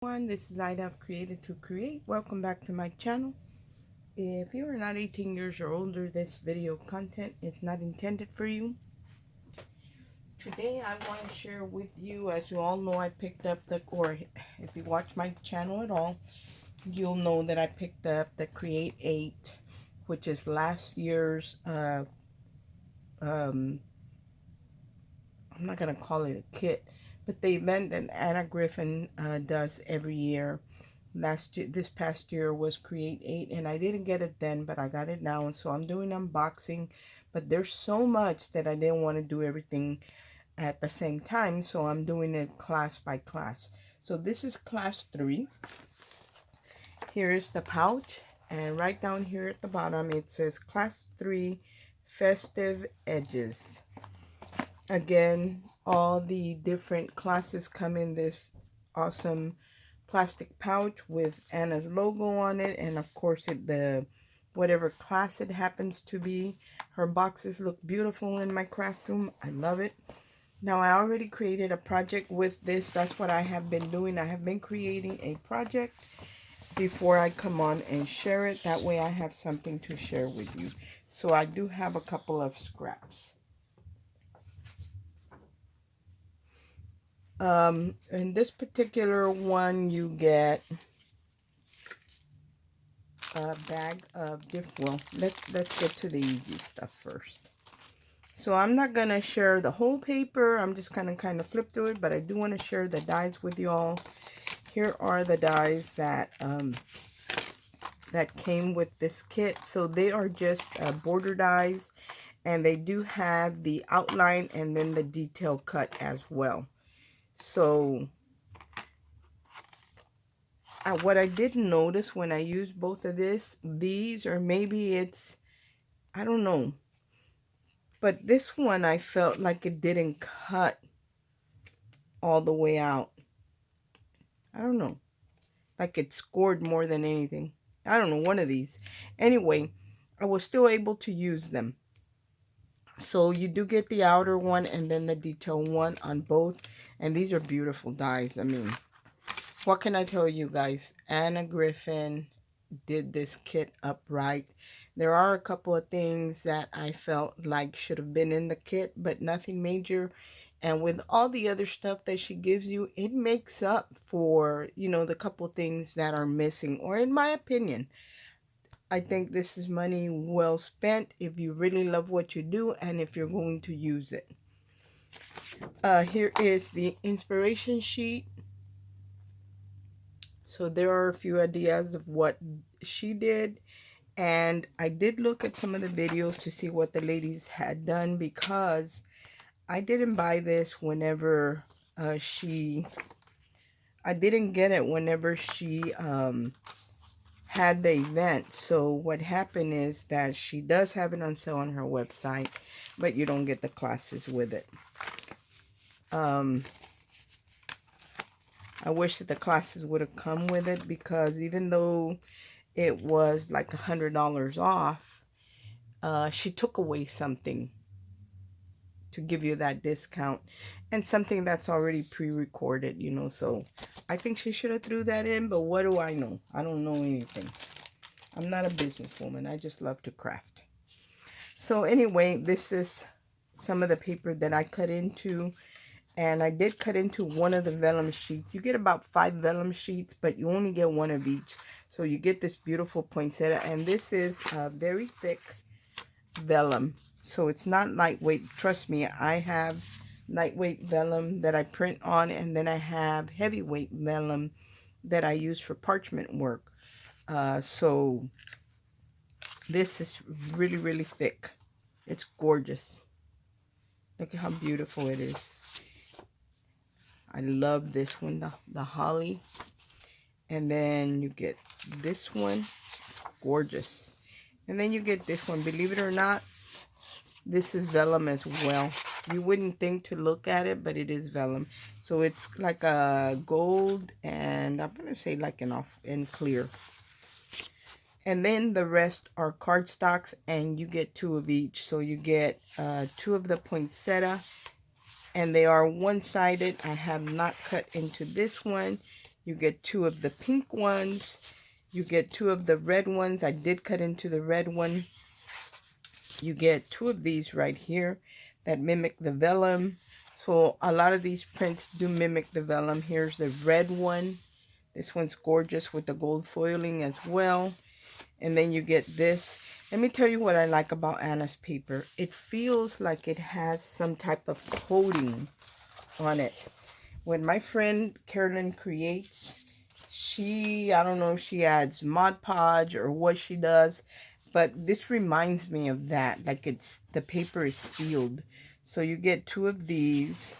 This is Ida Created to Create. Welcome back to my channel. If you are not 18 years or older, this video content is not intended for you. Today I want to share with you, as you all know, I picked up or if you watch my channel at all, you'll know that I picked up the Create 8, which is last year's, I'm not going to call it a kit, but the event that Anna Griffin does every year. This past year was Create 8, and I didn't get it then, but I got it now, and so I'm doing unboxing. But there's so much that I didn't want to do everything at the same time, so I'm doing it class by class. So this is class 3. Here is the pouch, and right down here at the bottom it says class 3 festive edges. Again, all the different classes come in this awesome plastic pouch with Anna's logo on it, and of course the whatever class it happens to be. Her boxes look beautiful in my craft room. I love it. Now I already created a project with this. That's what I have been doing. I have been creating a project before I come on and share it. That way I have something to share with you. So I do have a couple of scraps. In this particular one, you get a bag of well, let's get to the easy stuff first. So I'm not gonna share the whole paper. I'm just gonna kind of flip through it, but I do want to share the dies with you all. Here are the dies that that came with this kit. So they are just border dies, and they do have the outline and then the detail cut as well. So what I did notice when I used both of these, or maybe it's, I don't know, but this one I felt like it didn't cut all the way out. I don't know, like it scored more than anything. I don't know, one of these. Anyway, I was still able to use them. So you do get the outer one and then the detail one on both, and these are beautiful dies. I mean, what can I tell you guys? Anna Griffin did this kit up right. There are a couple of things that I felt like should have been in the kit, but nothing major. And with all the other stuff that she gives you, it makes up for, you know, the couple things that are missing. Or in my opinion, I think this is money well spent if you really love what you do and if you're going to use it. Here is the inspiration sheet. So there are a few ideas of what she did. And I did look at some of the videos to see what the ladies had done, because I didn't buy this whenever I didn't get it whenever she had the event. So what happened is that she does have it on sale on her website, but you don't get the classes with it. I wish that the classes would have come with it, because even though it was like $100 off, she took away something to give you that discount, and something that's already pre-recorded, you know. So I think she should have threw that in, but what do I know? I don't know anything. I'm not a businesswoman. I just love to craft. So anyway, this is some of the paper that I cut into. And I did cut into one of the vellum sheets. You get about 5 vellum sheets, but you only get one of each. So you get this beautiful poinsettia. And this is a very thick vellum. So it's not lightweight. Trust me, I have lightweight vellum that I print on. And then I have heavyweight vellum that I use for parchment work. So this is really, really thick. It's gorgeous. Look at how beautiful it is. I love this one, the holly. And then you get this one. It's gorgeous. And then you get this one. Believe it or not, this is vellum as well. You wouldn't think to look at it, but it is vellum. So it's like a gold, and I'm going to say like an off and clear. And then the rest are cardstocks, and you get 2 of each. So you get 2 of the poinsettia, and they are one-sided. I have not cut into this one. You get 2 of the pink ones. You get 2 of the red ones. I did cut into the red one. You get 2 of these right here that mimic the vellum. So a lot of these prints do mimic the vellum. Here's the red one. This one's gorgeous with the gold foiling as well. And then you get this. Let me tell you what I like about Anna's paper. It feels like it has some type of coating on it. When my friend Carolyn creates, I don't know if she adds Mod Podge or what she does, but this reminds me of that. Like the paper is sealed. So you get 2 of these.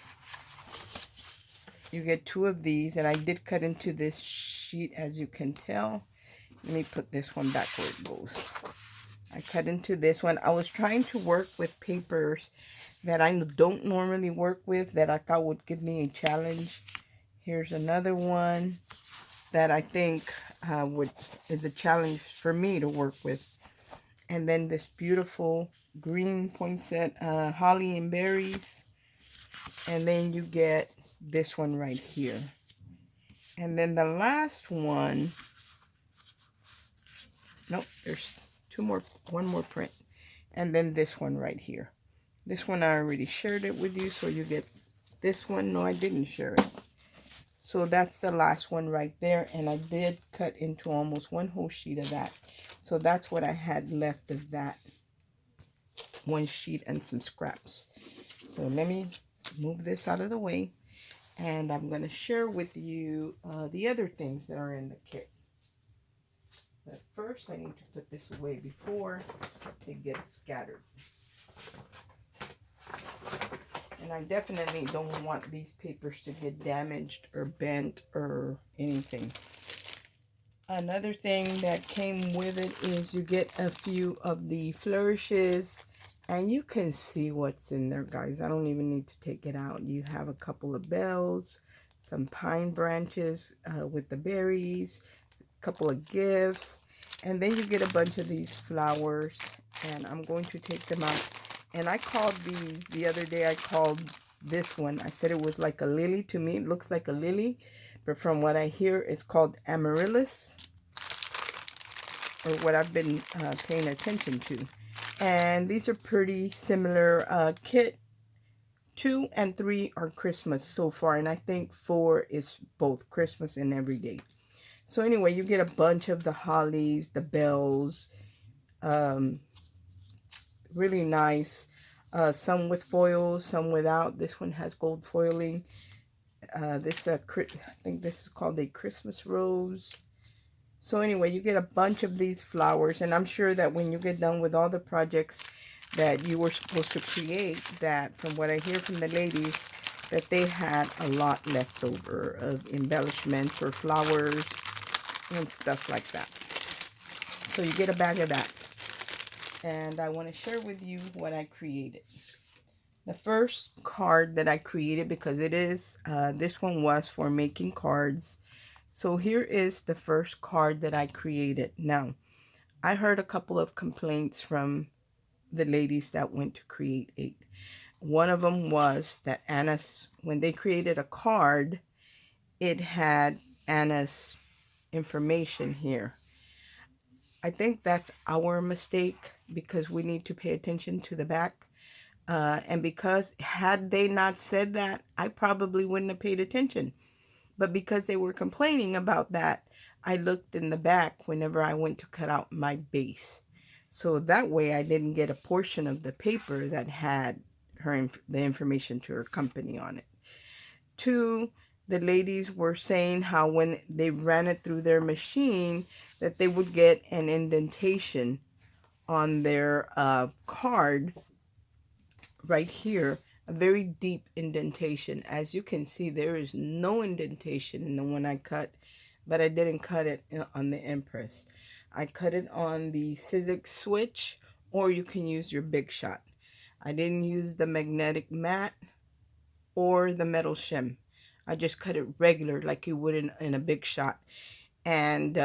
You get 2 of these, and I did cut into this sheet, as you can tell. Let me put this one back where it goes. I cut into this one. I was trying to work with papers that I don't normally work with, that I thought would give me a challenge. Here's another one that I think is a challenge for me to work with. And then this beautiful green poinsettia, holly and berries. And then you get this one right here. And then the last one, nope, there's one more print. And then this one right here. This one I already shared it with you, so you get this one. No, I didn't share it. So that's the last one right there, and I did cut into almost one whole sheet of that. So that's what I had left of that one sheet and some scraps. So let me move this out of the way, and I'm going to share with you the other things that are in the kit. But first I need to put this away before it gets scattered. And I definitely don't want these papers to get damaged or bent or anything. Another thing that came with it is you get a few of the flourishes, and you can see what's in there, guys. I don't even need to take it out. You have a couple of bells, some pine branches with the berries, a couple of gifts, and then you get a bunch of these flowers, and I'm going to take them out. And I called these, the other day I called this one, I said it was like a lily. To me, it looks like a lily, but from what I hear, it's called amaryllis, or what I've been paying attention to. And these are pretty similar. Kit 2 and 3 are Christmas so far, and I think 4 is both Christmas and everyday. So anyway, you get a bunch of the hollies, the bells, really nice. Some with foils, some without. This one has gold foiling. I think this is called a Christmas rose. So anyway, you get a bunch of these flowers, and I'm sure that when you get done with all the projects that you were supposed to create, that from what I hear from the ladies, that they had a lot left over of embellishments or flowers and stuff like that. So you get a bag of that. And I want to share with you what I created. The first card that I created, because it is, this one was for making cards. So here is the first card that I created. Now, I heard a couple of complaints from the ladies that went to Create 8. One of them was that Anna's, when they created a card, it had Anna's information here. I think that's our mistake, because we need to pay attention to the back. And because had they not said that, I probably wouldn't have paid attention. But because they were complaining about that, I looked in the back whenever I went to cut out my base. So that way I didn't get a portion of the paper that had the information to her company on it. 2, the ladies were saying how when they ran it through their machine, that they would get an indentation on their card right here, a very deep indentation. As you can see, there is no indentation in the one I cut, but I didn't cut it on the Empress. I cut it on the Sizzix switch, or you can use your Big Shot. I didn't use the magnetic mat or the metal shim. I just cut it regular like you would in a Big Shot. And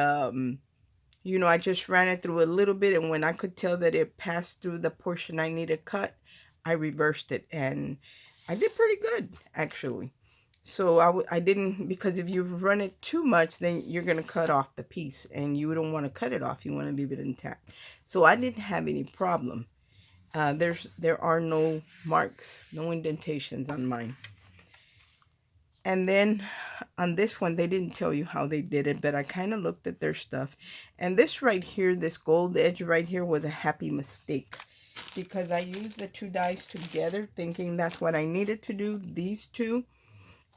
you know, I just ran it through a little bit, and when I could tell that it passed through the portion I needed cut, I reversed it, and I did pretty good, actually. So I didn't, because if you run it too much, then you're going to cut off the piece, and you don't want to cut it off. You want to leave it intact. So I didn't have any problem. There are no marks, no indentations on mine. And then on this one, they didn't tell you how they did it, but I kind of looked at their stuff. And this right here, this gold edge right here was a happy mistake, because I used the two dies together thinking that's what I needed to do, these two.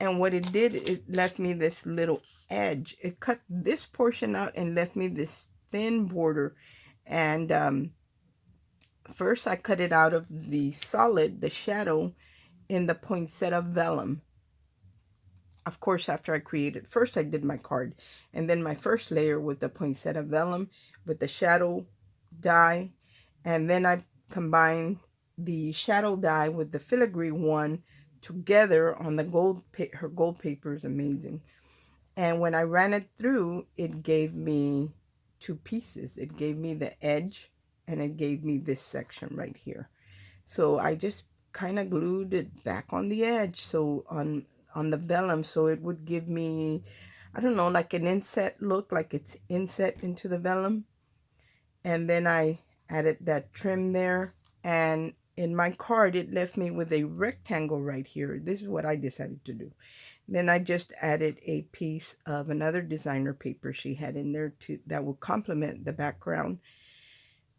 And what it did, it left me this little edge. It cut this portion out and left me this thin border. And first I cut it out of the solid, the shadow, in the poinsettia vellum. Of course, after I created, first I did my card. And then my first layer was the poinsettia vellum with the shadow die. And then I combined the shadow die with the filigree one together on the gold. Her gold paper is amazing. And when I ran it through, it gave me two pieces. It gave me the edge, and it gave me this section right here. So I just kind of glued it back on the edge, so on the vellum, so it would give me, I don't know, like an inset look, like it's inset into the vellum. And then I added that trim there, and in my card it left me with a rectangle right here. This is what I decided to do. Then I just added a piece of another designer paper she had in there that would complement the background.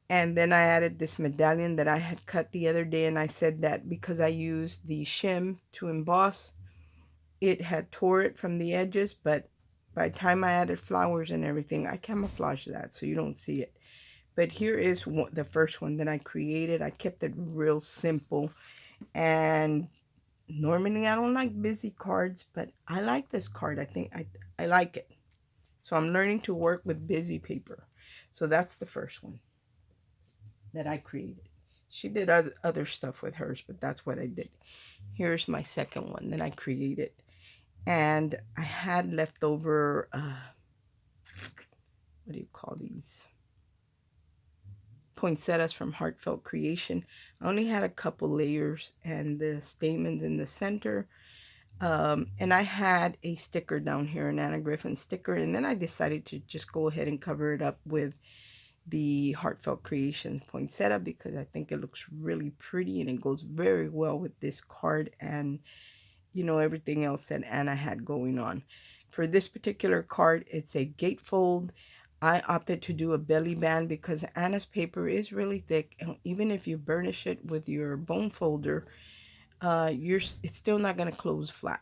And then I added this medallion that I had cut the other day, and I said that because I used the shim to emboss, it had tore it from the edges, but by the time I added flowers and everything, I camouflaged that so you don't see it. But here is the first one that I created. I kept it real simple, and normally I don't like busy cards, but I like this card. I think I like it. So I'm learning to work with busy paper. So that's the first one that I created. She did other stuff with hers, but that's what I did. Here's my second one that I created. And I had leftover, what do you call these? Poinsettias from Heartfelt Creation. I only had a couple layers and the stamens in the center. And I had a sticker down here, an Anna Griffin sticker. And then I decided to just go ahead and cover it up with the Heartfelt Creations poinsettia, because I think it looks really pretty and it goes very well with this card and, you know, everything else that Anna had going on. For this particular card, it's a gatefold. I opted to do a belly band because Anna's paper is really thick, and even if you burnish it with your bone folder, it's still not going to close flat.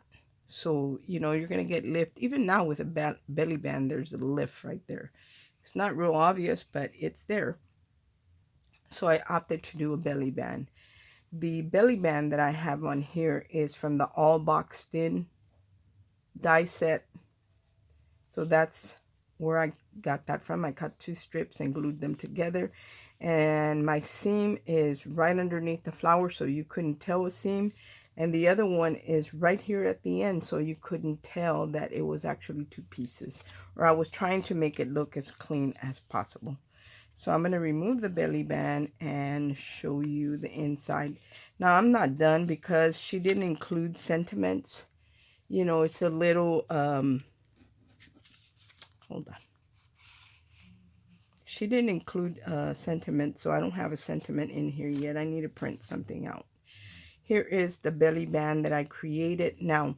So, you know, you're going to get lift. Even now with a belly band, there's a lift right there. It's not real obvious, but it's there. So I opted to do a belly band. The belly band that I have on here is from the All Boxed In die set. So that's where I got that from. I cut two strips and glued them together. And my seam is right underneath the flower, so you couldn't tell a seam. And the other one is right here at the end, so you couldn't tell that it was actually two pieces. Or I was trying to make it look as clean as possible. So I'm going to remove the belly band and show you the inside. Now I'm not done because she didn't include sentiments. You know, it's a little, hold on. She didn't include sentiment, so I don't have a sentiment in here yet. I need to print something out. Here is the belly band that I created. Now,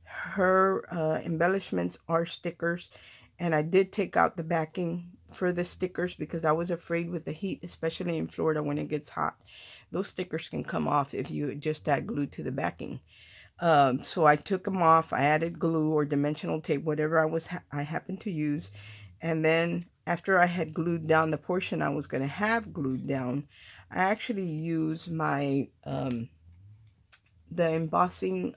her embellishments are stickers, and I did take out the backing for the stickers because I was afraid with the heat, especially in Florida when it gets hot. Those stickers can come off if you just add glue to the backing. So I took them off. I added glue or dimensional tape, whatever I happened to use. And then after I had glued down the portion I was going to have glued down, I actually used my the embossing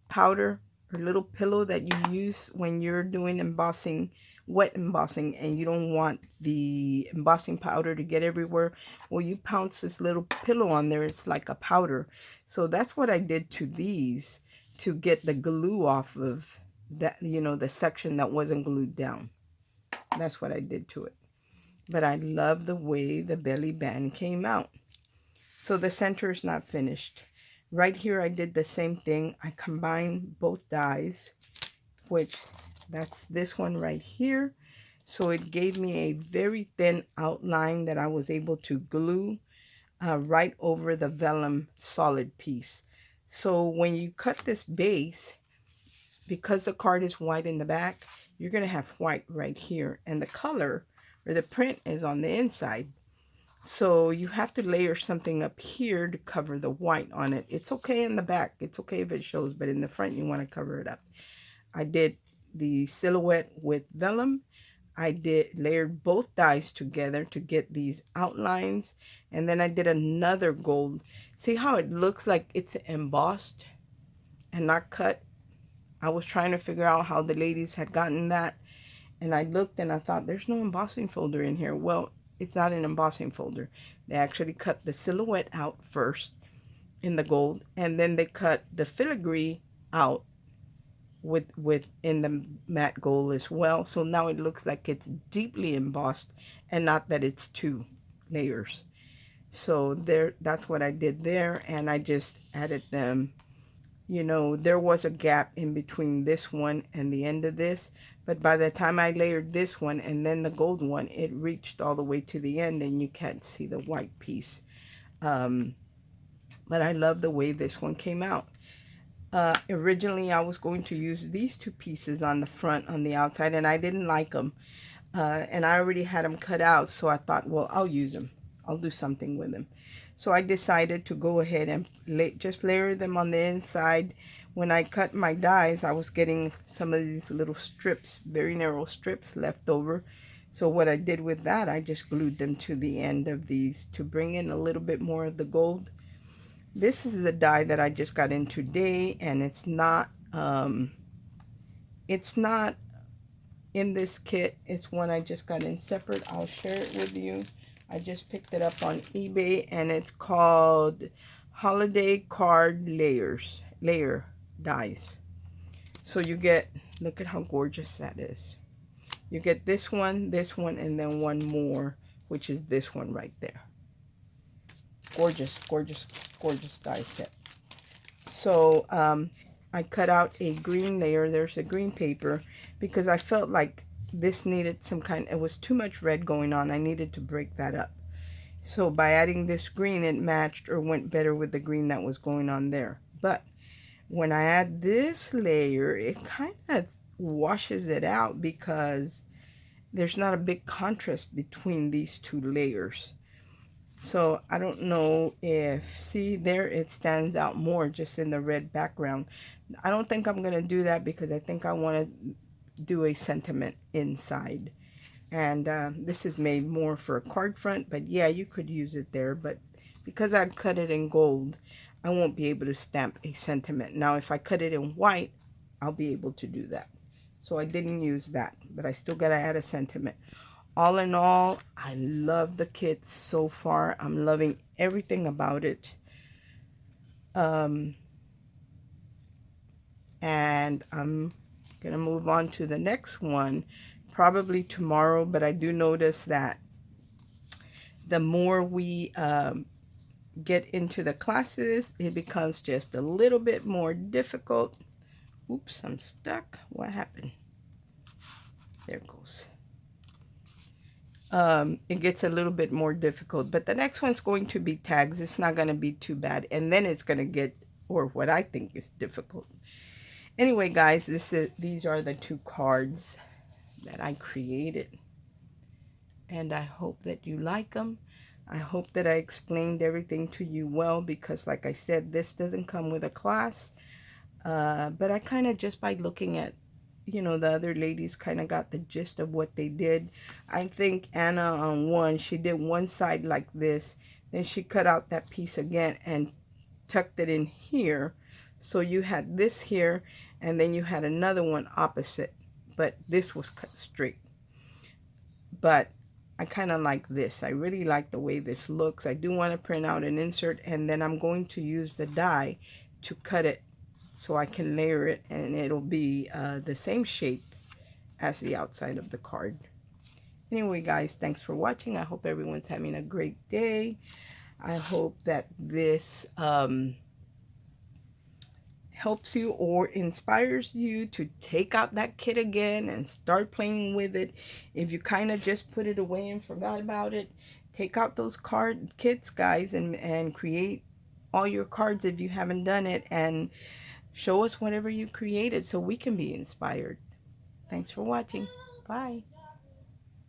powder or little pillow that you use when you're doing embossing, wet embossing, and you don't want the embossing powder to get everywhere. Well, you pounce this little pillow on there. It's like a powder. So that's what I did to these to get the glue off of that, you know, the section that wasn't glued down. That's what I did to it. But I love the way the belly band came out. So the center is not finished. Right here, I did the same thing. I combined both dies, which that's this one right here. So it gave me a very thin outline that I was able to glue right over the vellum solid piece. So when you cut this base, because the card is white in the back, you're going to have white right here. And the color or the print is on the inside. So you have to layer something up here to cover the white on it. It's okay in the back. It's okay if it shows, but in the front, you want to cover it up. I did the silhouette with vellum. I layered both dies together to get these outlines. And then I did another gold. See how it looks like it's embossed and not cut? I was trying to figure out how the ladies had gotten that. And I looked and I thought, there's no embossing folder in here. Well, it's not an embossing folder. They actually cut the silhouette out first in the gold. And then they cut the filigree out in the matte gold as well. So now it looks like it's deeply embossed and not that it's two layers. So that's what I did there. And I just added them. You know, there was a gap in between this one and the end of this, but by the time I layered this one and then the gold one, it reached all the way to the end and you can't see the white piece. But I love the way this one came out. Originally, I was going to use these two pieces on the front, on the outside, and I didn't like them. And I already had them cut out, so I thought, well, I'll use them. I'll do something with them. So I decided to go ahead and just layer them on the inside. When I cut my dies, I was getting some of these little strips, very narrow strips left over. So what I did with that, I just glued them to the end of these to bring in a little bit more of the gold. This is the die that I just got in today, and it's not in this kit. It's one I just got in separate. I'll share it with you. I just picked it up on eBay, and it's called Holiday Card Layer Dies. So you get, look at how gorgeous that is. You get this one, and then one more, which is this one right there. Gorgeous, gorgeous, gorgeous die set. So I cut out a green layer. There's a green paper because I felt like this needed some kind, it was too much red going on. I needed to break that up. So by adding this green, it matched or went better with the green that was going on there. But when I add this layer, it kind of washes it out because there's not a big contrast between these two layers. So I don't know if, see there, it stands out more just in the red background. I don't think I'm going to do that because I think I want to do a sentiment inside. And this is made more for a card front, but yeah, you could use it there. But because I cut it in gold, I won't be able to stamp a sentiment. Now, if I cut it in white, I'll be able to do that. So I didn't use that, but I still got to add a sentiment. All in all, I love the kit so far. I'm loving everything about it. And I'm going to move on to the next one probably tomorrow, but I do notice that the more we get into the classes, it becomes just a little bit more difficult. Oops, I'm stuck. What happened? There it goes. It gets a little bit more difficult, but the next one's going to be tags. It's not going to be too bad, and then it's going to get, or what I think is difficult. Anyway, guys, these are the two cards that I created, and I hope that you like them. I hope that I explained everything to you well, because like I said, this doesn't come with a class, but I kind of, just by looking at, you know, the other ladies, kind of got the gist of what they did. I think Anna on one, she did one side like this, then she cut out that piece again and tucked it in here. So you had this here, and then you had another one opposite, but this was cut straight. But I kind of like this. I really like the way this looks. I do want to print out an insert, and then I'm going to use the die to cut it so I can layer it, and it'll be the same shape as the outside of the card. Anyway, guys, thanks for watching. I hope everyone's having a great day. I hope that this helps you or inspires you to take out that kit again and start playing with it. If you kind of just put it away and forgot about it, take out those card kits, guys, and create all your cards if you haven't done it, and show us whatever you created so we can be inspired. Thanks for watching. Bye.